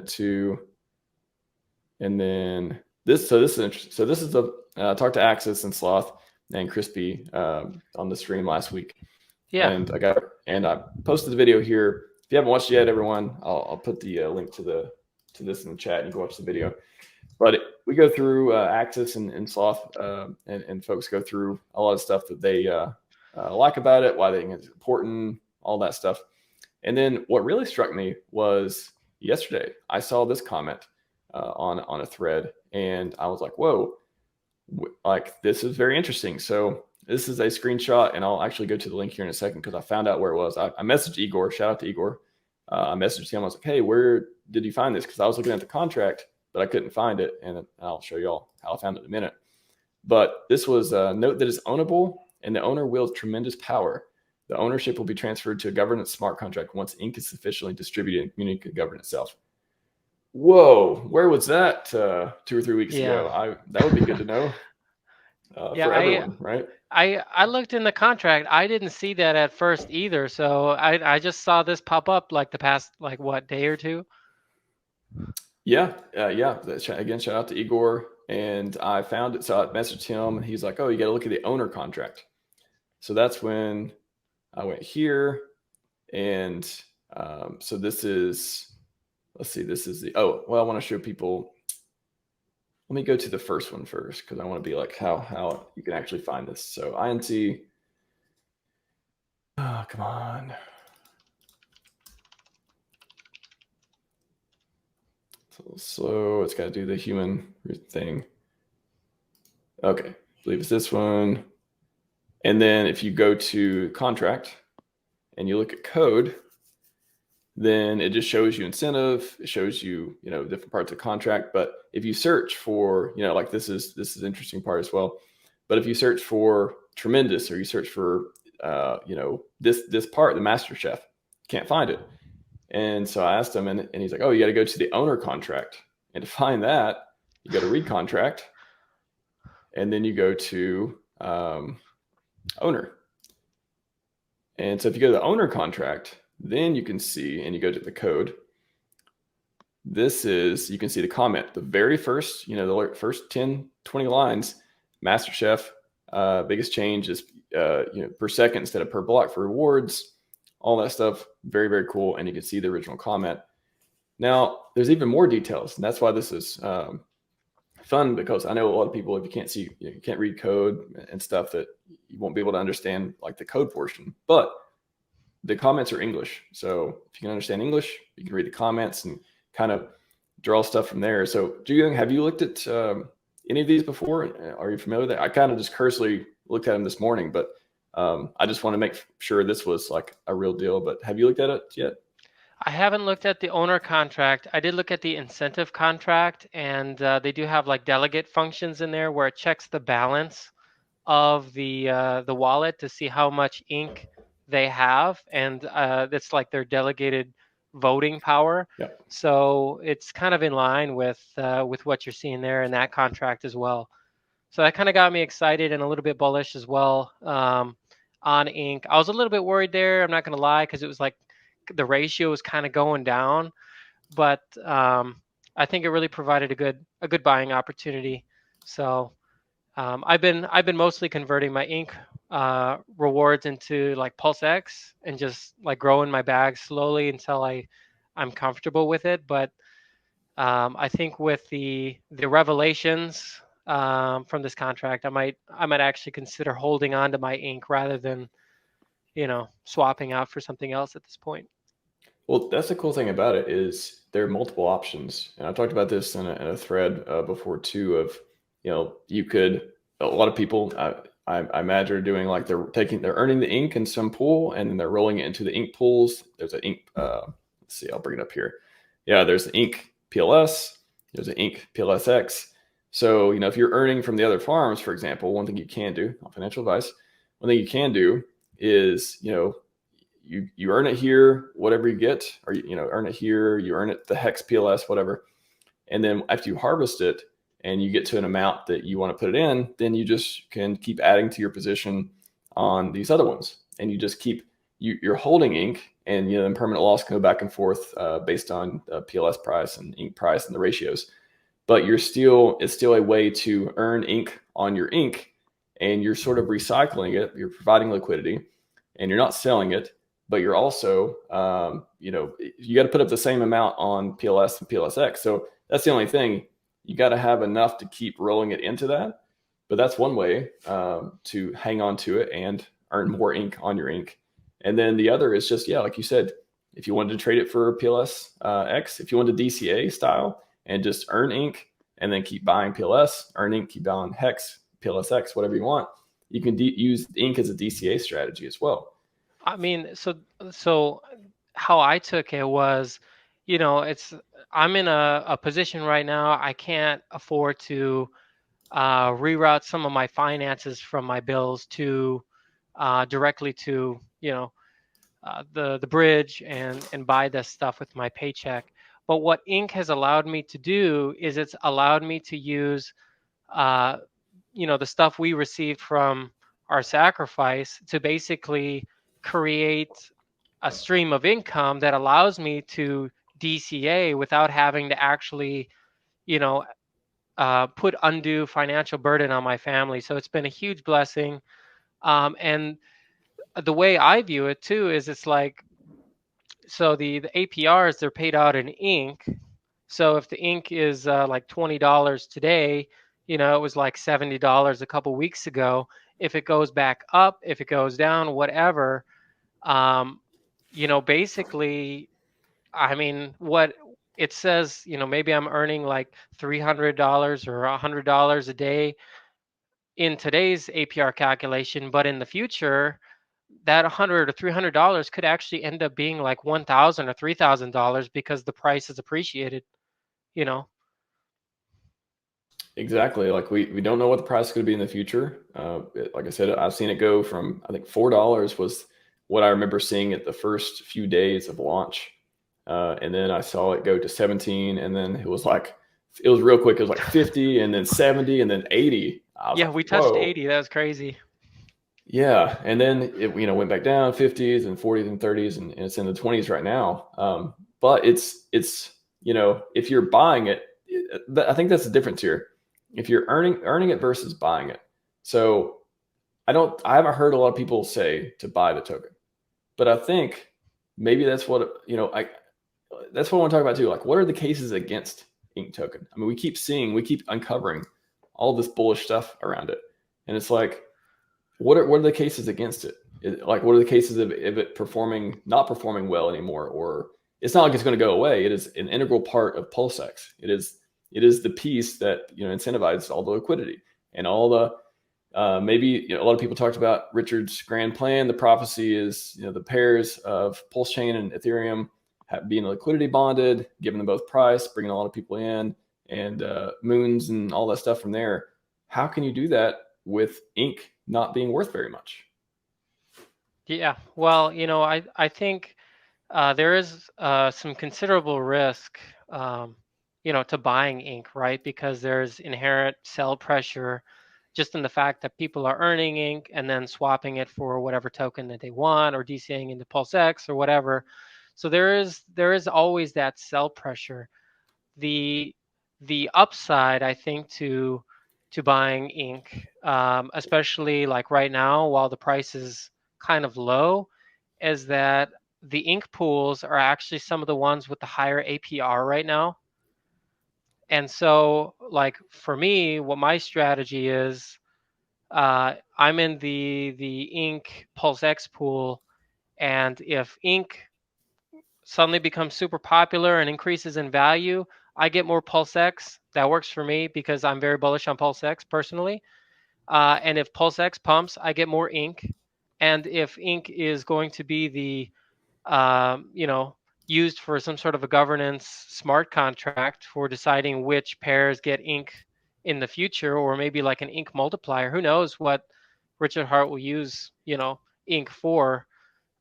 to, and then this. So this is interesting. So this is the talked to Axis and Sloth and Crispy on the stream last week. Yeah. And I posted the video here. If you haven't watched it yet, everyone, I'll put the link to this in the chat, and you can watch the video. But we go through Axis and Sloth, and folks go through a lot of stuff that they like about it, why they think it's important, all that stuff. And then what really struck me was yesterday, I saw this comment on a thread, and I was like, whoa, like this is very interesting. So this is a screenshot, and I'll actually go to the link here in a second because I found out where it was. I messaged Igor, shout out to Igor. I messaged him, I was like, hey, where did you find this? Because I was looking at the contract, but I couldn't find it, and I'll show y'all how I found it in a minute. But this was a note that is ownable, and the owner wields tremendous power. The ownership will be transferred to a governance smart contract once ink is sufficiently distributed and community can govern itself. Whoa, where was that 2 or 3 weeks ago? That would be good to know for everyone, right? I looked in the contract. I didn't see that at first either. So I just saw this pop up like the past, like what, day or two? Yeah. Again, shout out to Igor. And I found it. So I messaged him, and he's like, oh, you got to look at the owner contract. So that's when I went here. And so this is, let's see, this is the, I want to show people. Let me go to the first one first, because I want to be like how you can actually find this. So INT, come on. It's a little slow. It's got to do the human thing. Okay, I believe it's this one. And then if you go to contract and you look at code, then it just shows you incentive. It shows you, different parts of the contract. But if you search for, like this is an interesting part as well. But if you search for tremendous, or you search for, this part, the master chef, can't find it. And so I asked him, and he's like, oh, you got to go to the owner contract. And to find that, you go to read contract, and then you go to owner. And so if you go to the owner contract, then you can see, and you go to the code, you can see the comment, the very first, the first 10, 20 lines, master chef, biggest change is, per second instead of per block for rewards, all that stuff. Very, very cool. And you can see the original comment. Now there's even more details, and that's why this is fun, because I know a lot of people, if you can't see, you can't read code and stuff, that you won't be able to understand like the code portion, but the comments are English. So if you can understand English, you can read the comments and kind of draw stuff from there. So have you looked at any of these before? Are you familiar with it? I kind of just cursorily looked at them this morning, but I just want to make sure this was like a real deal. But have you looked at it yet? I haven't looked at the owner contract. I did look at the incentive contract, and they do have like delegate functions in there where it checks the balance of the wallet to see how much ink they have, and it's like their delegated voting power. Yep. So it's kind of in line with what you're seeing there in that contract as well. So that kind of got me excited and a little bit bullish as well on ink. I was a little bit worried there, I'm not going to lie, because it was like the ratio was kind of going down, but I think it really provided a good buying opportunity. So I've been mostly converting my ink rewards into like PulseX, and just like growing my bag slowly until I'm comfortable with it. But I think with the revelations from this contract, I might actually consider holding on to my ink rather than swapping out for something else at this point. Well, that's the cool thing about it, is there are multiple options. And I talked about this in a thread before too, of, you could, a lot of people, I imagine, are doing like they're earning the ink in some pool, and then they're rolling it into the ink pools. There's an ink, let's see, I'll bring it up here. Yeah, there's the ink PLS, there's an ink PLSX. So, if you're earning from the other farms, for example, one thing you can do, not financial advice, one thing you can do is, you earn it here, whatever you get, or, earn it here, you earn it the hex PLS, whatever. And then after you harvest it and you get to an amount that you want to put it in, then you just can keep adding to your position on these other ones. And you just keep, you're holding ink, and impermanent loss can go back and forth based on PLS price and ink price and the ratios. But it's still a way to earn ink on your ink, and you're sort of recycling it. You're providing liquidity, and you're not selling it, but you're also you got to put up the same amount on PLS and PLSX. So that's the only thing. You got to have enough to keep rolling it into that. But that's one way to hang on to it and earn more ink on your ink. And then the other is just, like you said, if you wanted to trade it for PLSX, if you wanted DCA style and just earn ink and then keep buying PLS, earn ink, keep buying HEX, PLSX, whatever you want, you can use ink as a DCA strategy as well. I mean, so how I took it was, I'm in a position right now. I can't afford to reroute some of my finances from my bills to directly to the bridge and buy this stuff with my paycheck. But what ink has allowed me to do is it's allowed me to use the stuff we received from our sacrifice to basically create a stream of income that allows me to DCA without having to actually put undue financial burden on my family. So it's been a huge blessing. And the way I view it too is it's like, so the APRs, they're paid out in ink. So if the ink is like $20 today, it was like $70 a couple weeks ago. If it goes back up, if it goes down, whatever, basically, I mean, what it says, maybe I'm earning like $300 or $100 a day in today's APR calculation, but in the future, that $100 or $300 could actually end up being like $1,000 or $3,000 because the price is appreciated, you know. Exactly. Like we don't know what the price is going to be in the future. Like I said, I've seen it go from, I think $4 was what I remember seeing at the first few days of launch. And then I saw it go to 17, and then it was real quick. It was like 50 and then 70 and then 80. Yeah, we touched 80. That was crazy. Yeah. And then it, went back down 50s and 40s and 30s, and it's in the 20s right now. But it's, if you're buying it, I think that's the difference here. If you're earning it versus buying it. So I haven't heard a lot of people say to buy the token, but I think maybe that's what, that's what I want to talk about too. Like, what are the cases against ink token? I mean, we keep uncovering all this bullish stuff around it. And it's like, what are the cases against it? What are the cases of it not performing well anymore? Or it's not like it's going to go away. It is an integral part of PulseX. It is the piece that, incentivizes all the liquidity and all the, maybe, a lot of people talked about Richard's grand plan. The prophecy is, the pairs of PulseChain and Ethereum being liquidity bonded, giving them both price, bringing a lot of people in, and moons and all that stuff from there. How can you do that with ink not being worth very much? Yeah, well, I think there is some considerable risk, to buying ink, right? Because there's inherent sell pressure just in the fact that people are earning ink and then swapping it for whatever token that they want or DCAing into PulseX or whatever. So there is always that sell pressure. The upside, I think, to buying ink, especially like right now while the price is kind of low, is that the ink pools are actually some of the ones with the higher APR right now. And so, like for me, what my strategy is, I'm in the ink PulseX pool, and if ink suddenly becomes super popular and increases in value, I get more PulseX. That works for me because I'm very bullish on PulseX personally. And if PulseX pumps, I get more ink. And if ink is going to be used for some sort of a governance smart contract for deciding which pairs get ink in the future, or maybe like an ink multiplier, who knows what Richard Hart will use, ink for,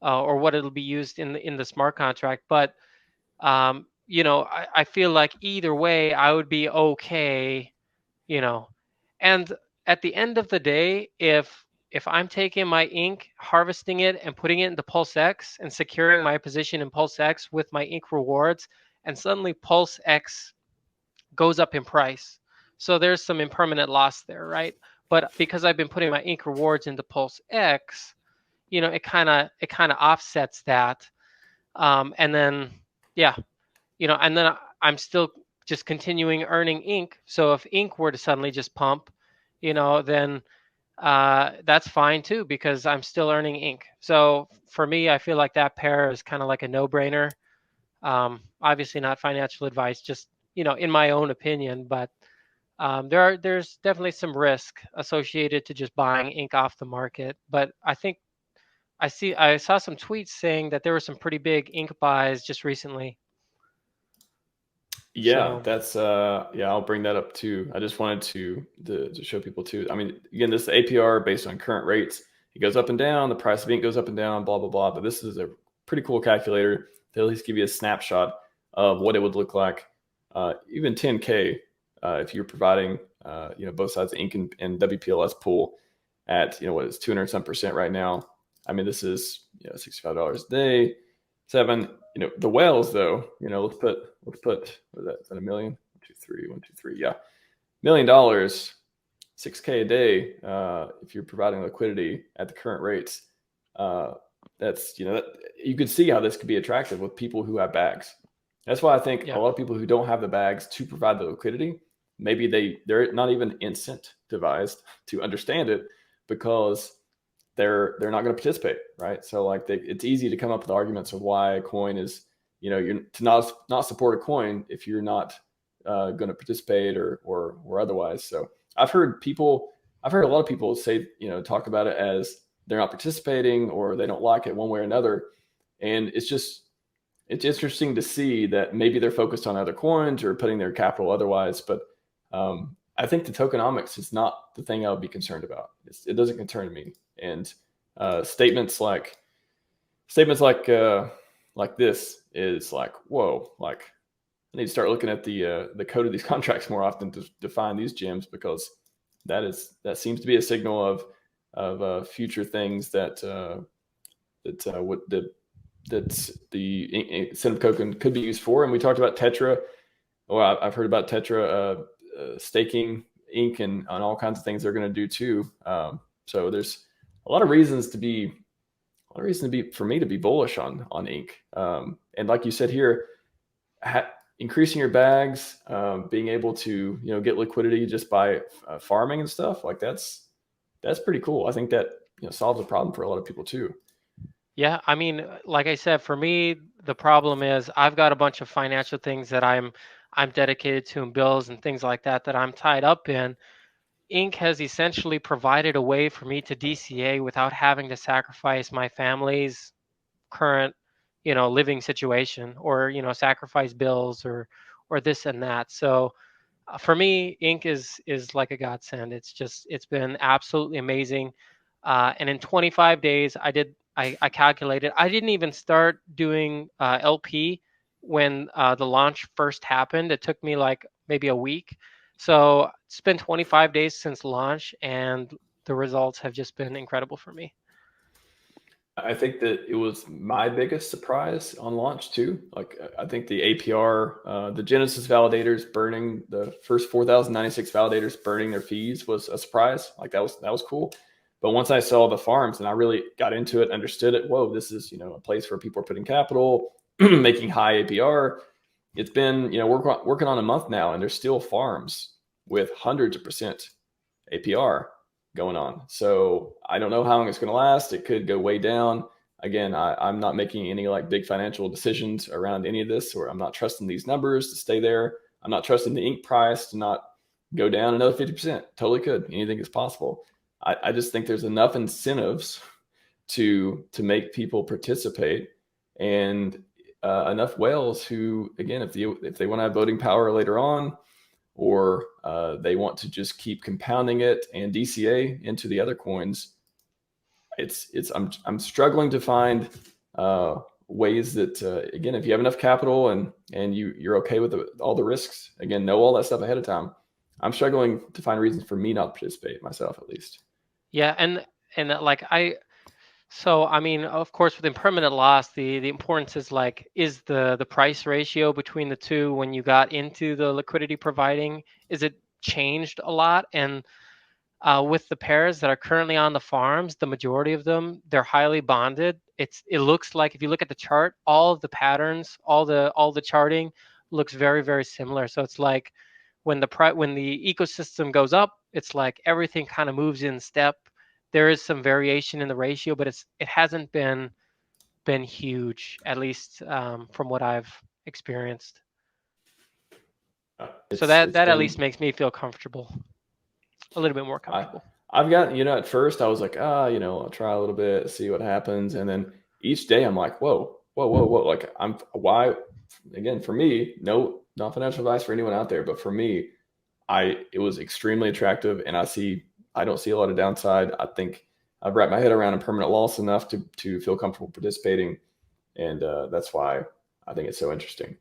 or what it'll be used in the smart contract. But I feel like either way, I would be okay, And at the end of the day, if if I'm taking my ink, harvesting it, and putting it into PulseX and securing my position in PulseX with my ink rewards, and suddenly PulseX goes up in price. So there's some impermanent loss there, right? But because I've been putting my ink rewards into PulseX, it kind of offsets that. And then, yeah, and then I'm still just continuing earning ink. So if ink were to suddenly just pump, then that's fine too, because I'm still earning ink. So for me, I feel like that pair is kind of like a no-brainer. Obviously not financial advice, just in my own opinion, but there's definitely some risk associated to just buying ink off the market. But I think I saw some tweets saying that there were some pretty big ink buys just recently. Yeah, So that's yeah, I'll bring that up too. I just wanted to show people too. I mean, again, this is APR based on current rates. It goes up and down, the price of ink goes up and down, blah blah blah. But this is a pretty cool calculator to at least give you a snapshot of what it would look like, even 10K, if you're providing both sides of ink and WPLS pool at what is 200 some percent right now. I mean, this is $65 a day, 7. The whales though, let's put what is that? Is that $1 million? 1, 2, 3, yeah, $1 million, 6K a day. If you're providing liquidity at the current rates, that's you could see how this could be attractive with people who have bags. That's why I think a lot of people who don't have the bags to provide the liquidity, maybe they're not even incentivized to understand it, because they're not going to participate, right? So like it's easy to come up with arguments of why a coin is, you're to not support a coin if you're not going to participate or otherwise. So I've heard a lot of people say, talk about it as they're not participating or they don't like it one way or another. And it's interesting to see that maybe they're focused on other coins or putting their capital otherwise. But I think the tokenomics is not the thing I would be concerned about. It doesn't concern me. And statements like this is like, whoa, like I need to start looking at the code of these contracts more often to define these gems, because that seems to be a signal of future things that the incentive token could be used for. And we talked about Tetra. Well, I've heard about Tetra staking ink and on all kinds of things they're going to do too. So there's a lot of reasons for me to be bullish on ink. And like you said here, increasing your bags, being able to get liquidity just by farming and stuff like that's pretty cool. I think that solves a problem for a lot of people too. Yeah, I mean, like I said, for me, the problem is I've got a bunch of financial things that I'm dedicated to, and bills and things like that I'm tied up in. Inc. has essentially provided a way for me to DCA without having to sacrifice my family's current, living situation, or sacrifice bills or this and that. So for me, Inc. is like a godsend. It's been absolutely amazing. And in 25 days, I calculated. I didn't even start doing LP when the launch first happened. It took me like maybe a week. So it's been 25 days since launch, and the results have just been incredible for me. I think that it was my biggest surprise on launch too. Like I think the APR, the Genesis validators burning the first 4,096 validators burning their fees was a surprise. Like that was cool. But once I saw the farms and I really got into it, understood it, whoa, this is a place where people are putting capital, making high APR. It's been working on a month now, and there's still farms with hundreds of percent APR going on. So I don't know how long it's going to last. It could go way down. Again, I'm not making any like big financial decisions around any of this, or I'm not trusting these numbers to stay there. I'm not trusting the ink price to not go down another 50%. Totally could. Anything is possible. I just think there's enough incentives to make people participate, and enough whales who, again, if they want to have voting power later on, or they want to just keep compounding it and DCA into the other coins. I'm struggling to find ways that again, if you have enough capital and you're okay with all the risks, again, know all that stuff ahead of time. I'm struggling to find reasons for me not to participate myself, at least. Yeah, like so I mean, of course, with impermanent loss, the importance is like, is the price ratio between the two when you got into the liquidity providing, is it changed a lot? And with the pairs that are currently on the farms, the majority of them, they're highly bonded. It looks like, if you look at the chart, all of the patterns, all the charting looks very, very similar. So it's like when the ecosystem goes up, it's like everything kind of moves in step. There is some variation in the ratio, but it hasn't been huge, at least from what I've experienced. So that at least makes me feel comfortable, a little bit more comfortable. I've got, at first I was like, I'll try a little bit, see what happens. And then each day I'm like, whoa. Like again, for me, no, not financial advice for anyone out there, but for me, it was extremely attractive, and I don't see a lot of downside. I think I've wrapped my head around impermanent loss enough to feel comfortable participating. And that's why I think it's so interesting.